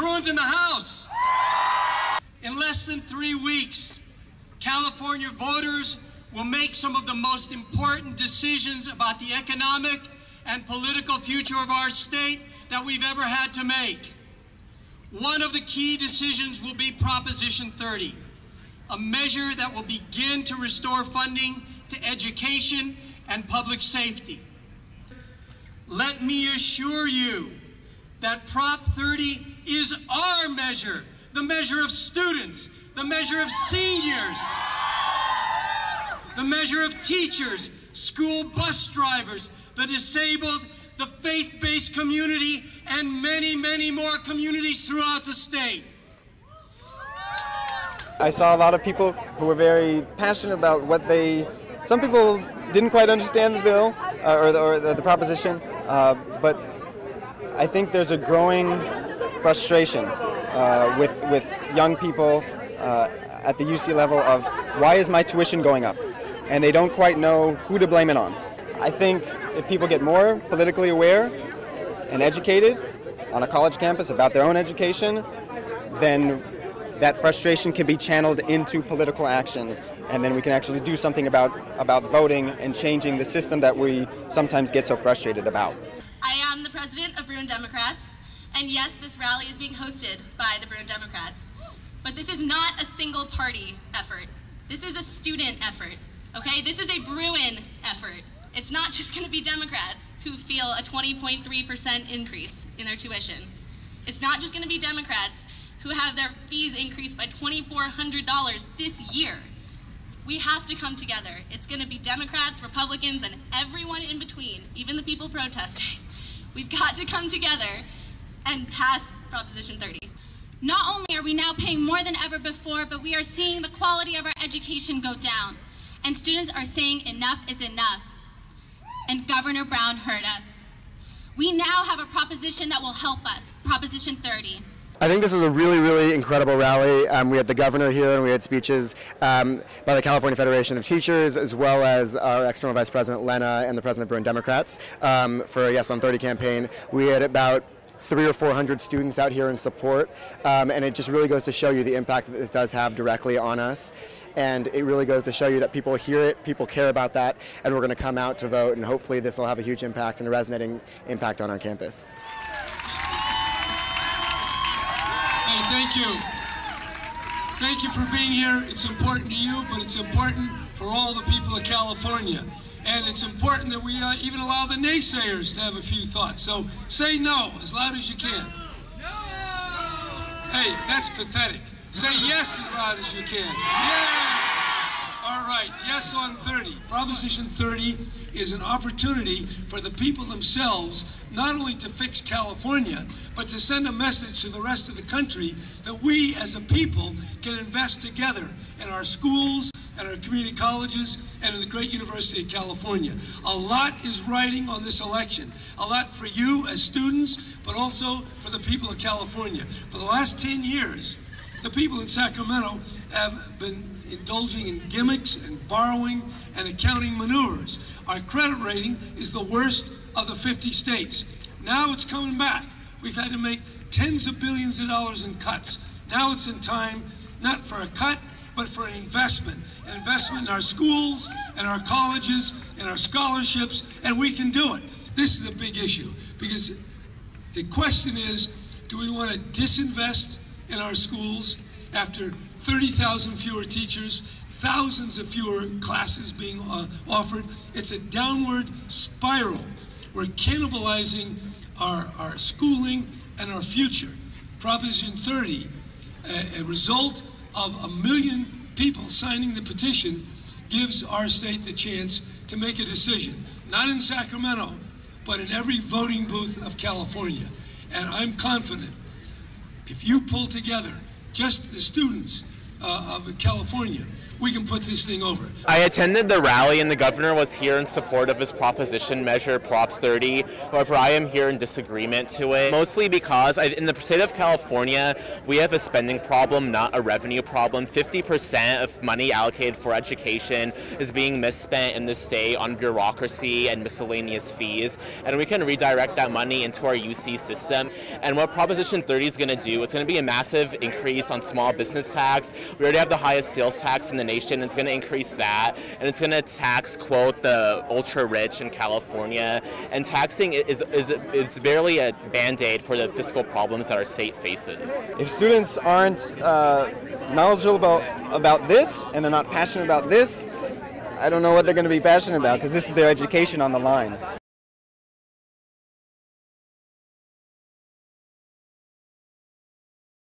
Bruins in the house. In less than 3 weeks, California voters will make some of the most important decisions about the economic and political future of our state that we've ever had to make. One of the key decisions will be Proposition 30, a measure that will begin to restore funding to education and public safety. Let me assure you that Prop 30 is our measure, the measure of students, the measure of seniors, the measure of teachers, school bus drivers, the disabled, the faith-based community, and many, many more communities throughout the state. I saw a lot of people who were very passionate about what some people didn't quite understand the bill or the proposition, but I think there's a growing frustration with young people at the UC level of why is my tuition going up? And they don't quite know who to blame it on. I think if people get more politically aware and educated on a college campus about their own education, then that frustration can be channeled into political action, and then we can actually do something about voting and changing the system that we sometimes get so frustrated about. I am the president of Bruin Democrats, and yes, this rally is being hosted by the Bruin Democrats. But this is not a single party effort. This is a student effort, okay? This is a Bruin effort. It's not just going to be Democrats who feel a 20.3% increase in their tuition. It's not just going to be Democrats who have their fees increased by $2,400 this year. We have to come together. It's going to be Democrats, Republicans, and everyone in between, even the people protesting. We've got to come together and pass Proposition 30. Not only are we now paying more than ever before, but we are seeing the quality of our education go down. And students are saying enough is enough. And Governor Brown heard us. We now have a proposition that will help us, Proposition 30. I think this was a really, really incredible rally. We had the governor here, and we had speeches by the California Federation of Teachers, as well as our external vice president, Lena, and the president of Bruin Democrats for a Yes on 30 campaign. We had about 300 or 400 students out here in support, and it just really goes to show you the impact that this does have directly on us. And it really goes to show you that people hear it, people care about that, and we're going to come out to vote, and hopefully this will have a huge impact and a resonating impact on our campus. Hey, thank you. Thank you for being here. It's important to you, but it's important for all the people of California. And it's important that we even allow the naysayers to have a few thoughts. So say no as loud as you can. Hey, that's pathetic. Say yes as loud as you can. Yes! All right, yes on 30. Proposition 30 is an opportunity for the people themselves not only to fix California, but to send a message to the rest of the country that we as a people can invest together in our schools and our community colleges and in the great University of California. A lot is riding on this election. A lot for you as students, but also for the people of California. For the last 10 years, the people in Sacramento have been indulging in gimmicks and borrowing and accounting maneuvers. Our credit rating is the worst of the 50 states. Now it's coming back. We've had to make tens of billions of dollars in cuts. Now it's in time, not for a cut, but for an investment in our schools and our colleges and our scholarships, and we can do it. This is a big issue because the question is, do we want to disinvest in our schools after 30,000 fewer teachers, thousands of fewer classes being offered? It's a downward spiral. We're cannibalizing our schooling and our future. Proposition 30, a result of 1 million people signing the petition, gives our state the chance to make a decision, not in Sacramento, but in every voting booth of California. And I'm confident if you pull together just the students of California, we can put this thing over. I attended the rally and the governor was here in support of his proposition measure, Prop 30. However, I am here in disagreement to it, mostly because in the state of California, we have a spending problem, not a revenue problem. 50% of money allocated for education is being misspent in the state on bureaucracy and miscellaneous fees, and we can redirect that money into our UC system. And what Proposition 30 is going to do, it's going to be a massive increase on small business tax. We already have the highest sales tax in the nation. It's going to increase that, and it's going to tax, quote, the ultra rich in California. And taxing is barely a band-aid for the fiscal problems that our state faces. If students aren't knowledgeable about this and they're not passionate about this, I don't know what they're going to be passionate about, because this is their education on the line.